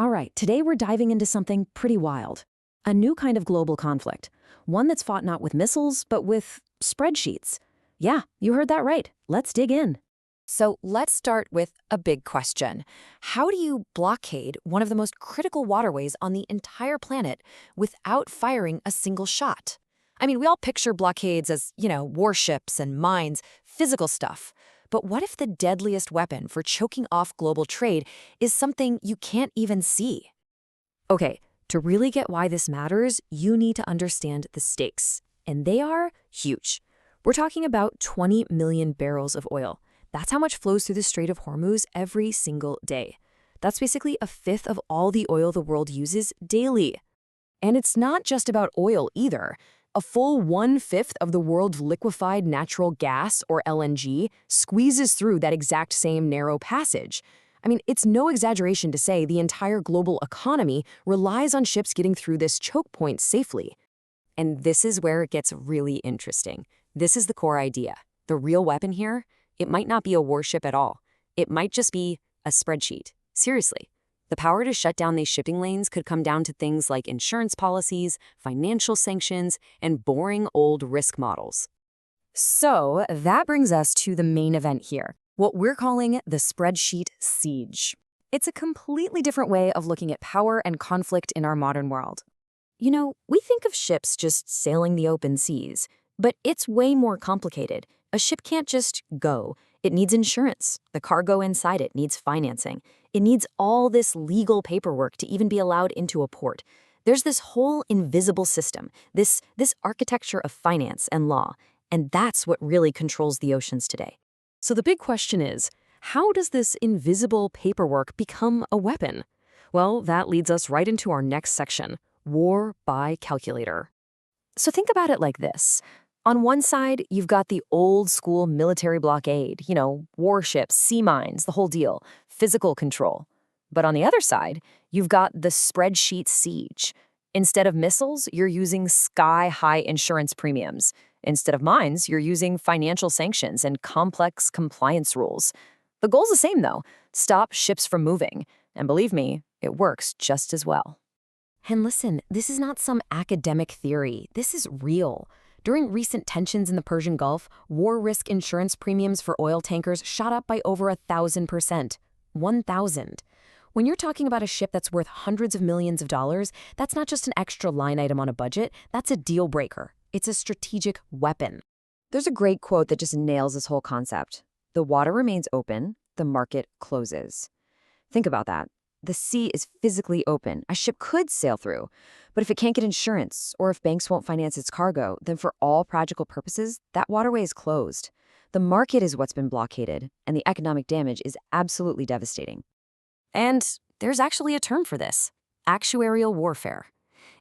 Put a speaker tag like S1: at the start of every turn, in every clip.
S1: All right, today we're diving into something pretty wild. A new kind of global conflict. One that's fought not with missiles, but with spreadsheets. Yeah, you heard that right. Let's dig in.
S2: So let's start with a big question. How do you blockade one of the most critical waterways on the entire planet without firing a single shot? I mean, we all picture blockades as, warships and mines, physical stuff. But what if the deadliest weapon for choking off global trade is something you can't even see?
S1: Okay, to really get why this matters, you need to understand the stakes. And they are huge. We're talking about 20 million barrels of oil. That's how much flows through the Strait of Hormuz every single day. That's basically a fifth of all the oil the world uses daily. And it's not just about oil either. A full 1/5 of the world's liquefied natural gas, or LNG, squeezes through that exact same narrow passage. I mean, it's no exaggeration to say the entire global economy relies on ships getting through this choke point safely. And this is where it gets really interesting. This is the core idea. The real weapon here? It might not be a warship at all. It might just be a spreadsheet. Seriously. The power to shut down these shipping lanes could come down to things like insurance policies, financial sanctions, and boring old risk models. So that brings us to the main event here, what we're calling the spreadsheet siege. It's a completely different way of looking at power and conflict in our modern world. We think of ships just sailing the open seas, but it's way more complicated. A ship can't just go. It needs insurance. The cargo inside it needs financing. It needs all this legal paperwork to even be allowed into a port. There's this whole invisible system, this architecture of finance and law, and that's what really controls the oceans today. So the big question is, how does this invisible paperwork become a weapon? Well, that leads us right into our next section, war by calculator. So think about it like this. On one side, you've got the old school military blockade, warships, sea mines, the whole deal, physical control. But on the other side, you've got the spreadsheet siege. Instead of missiles, you're using sky-high insurance premiums. Instead of mines, you're using financial sanctions and complex compliance rules. The goal's the same, though. Stop ships from moving. And believe me, it works just as well. And listen, this is not some academic theory. This is real. During recent tensions in the Persian Gulf, war risk insurance premiums for oil tankers shot up by over 1,000%. 1,000. When you're talking about a ship that's worth hundreds of millions of dollars, that's not just an extra line item on a budget, that's a deal breaker. It's a strategic weapon. There's a great quote that just nails this whole concept. The water remains open, the market closes. Think about that. The sea is physically open. A ship could sail through. But if it can't get insurance, or if banks won't finance its cargo, then for all practical purposes, that waterway is closed. The market is what's been blockaded, and the economic damage is absolutely devastating. And there's actually a term for this: actuarial warfare.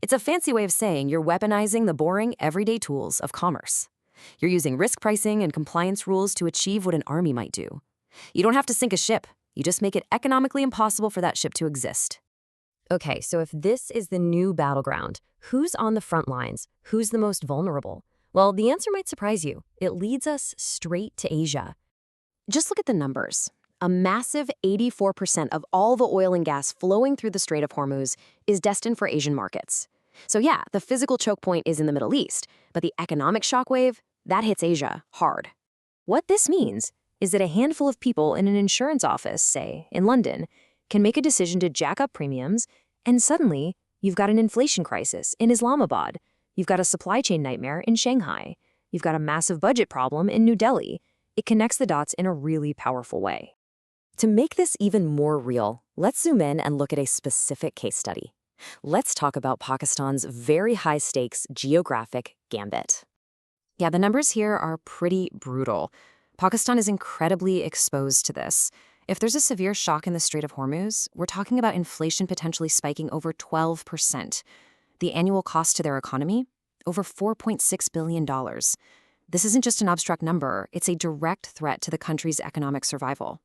S1: It's a fancy way of saying you're weaponizing the boring, everyday tools of commerce. You're using risk pricing and compliance rules to achieve what an army might do. You don't have to sink a ship. You just make it economically impossible for that ship to exist. Okay, so if this is the new battleground, who's on the front lines? Who's the most vulnerable? Well, the answer might surprise you. It leads us straight to Asia. Just look at the numbers. A massive 84% of all the oil and gas flowing through the Strait of Hormuz is destined for Asian markets. So yeah, the physical choke point is in the Middle East, but the economic shockwave, that hits Asia hard. What this means is that a handful of people in an insurance office, say, in London, can make a decision to jack up premiums, and suddenly, you've got an inflation crisis in Islamabad. You've got a supply chain nightmare in Shanghai. You've got a massive budget problem in New Delhi. It connects the dots in a really powerful way. To make this even more real, let's zoom in and look at a specific case study. Let's talk about Pakistan's very high-stakes geographic gambit. Yeah, the numbers here are pretty brutal. Pakistan is incredibly exposed to this. If there's a severe shock in the Strait of Hormuz, we're talking about inflation potentially spiking over 12%. The annual cost to their economy? Over $4.6 billion. This isn't just an abstract number, it's a direct threat to the country's economic survival.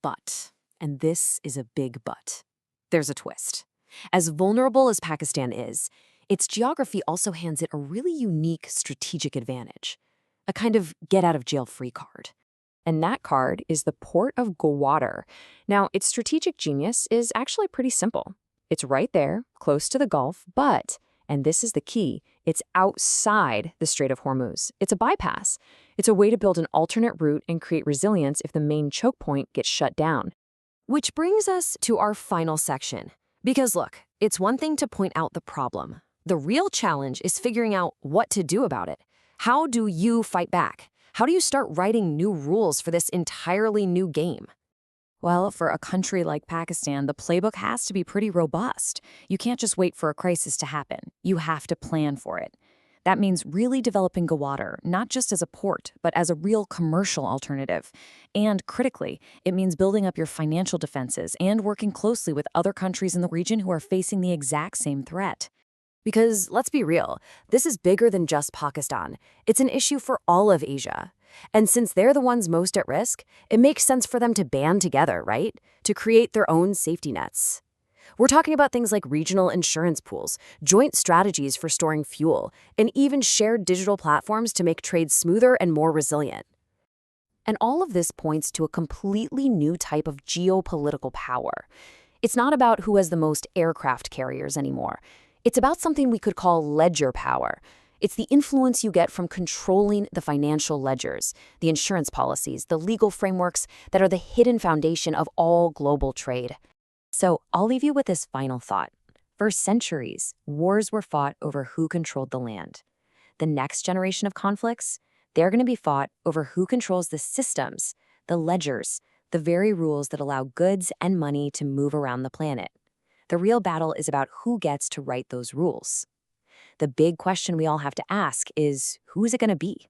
S1: But, and this is a big but, there's a twist. As vulnerable as Pakistan is, its geography also hands it a really unique strategic advantage. A kind of get-out-of-jail-free card. And that card is the port of Gwadar. Now, its strategic genius is actually pretty simple. It's right there, close to the Gulf, but, and this is the key, it's outside the Strait of Hormuz. It's a bypass. It's a way to build an alternate route and create resilience if the main choke point gets shut down.
S2: Which brings us to our final section. Because look, it's one thing to point out the problem. The real challenge is figuring out what to do about it. How do you fight back? How do you start writing new rules for this entirely new game?
S1: Well, for a country like Pakistan, the playbook has to be pretty robust. You can't just wait for a crisis to happen. You have to plan for it. That means really developing Gwadar, not just as a port, but as a real commercial alternative. And critically, it means building up your financial defenses and working closely with other countries in the region who are facing the exact same threat.
S2: Because let's be real, this is bigger than just Pakistan. It's an issue for all of Asia. And since they're the ones most at risk, it makes sense for them to band together, right? To create their own safety nets. We're talking about things like regional insurance pools, joint strategies for storing fuel, and even shared digital platforms to make trade smoother and more resilient. And all of this points to a completely new type of geopolitical power. It's not about who has the most aircraft carriers anymore. It's about something we could call ledger power. It's the influence you get from controlling the financial ledgers, the insurance policies, the legal frameworks that are the hidden foundation of all global trade.
S1: So I'll leave you with this final thought. For centuries, wars were fought over who controlled the land. The next generation of conflicts, they're going to be fought over who controls the systems, the ledgers, the very rules that allow goods and money to move around the planet. The real battle is about who gets to write those rules. The big question we all have to ask is, who is it going to be?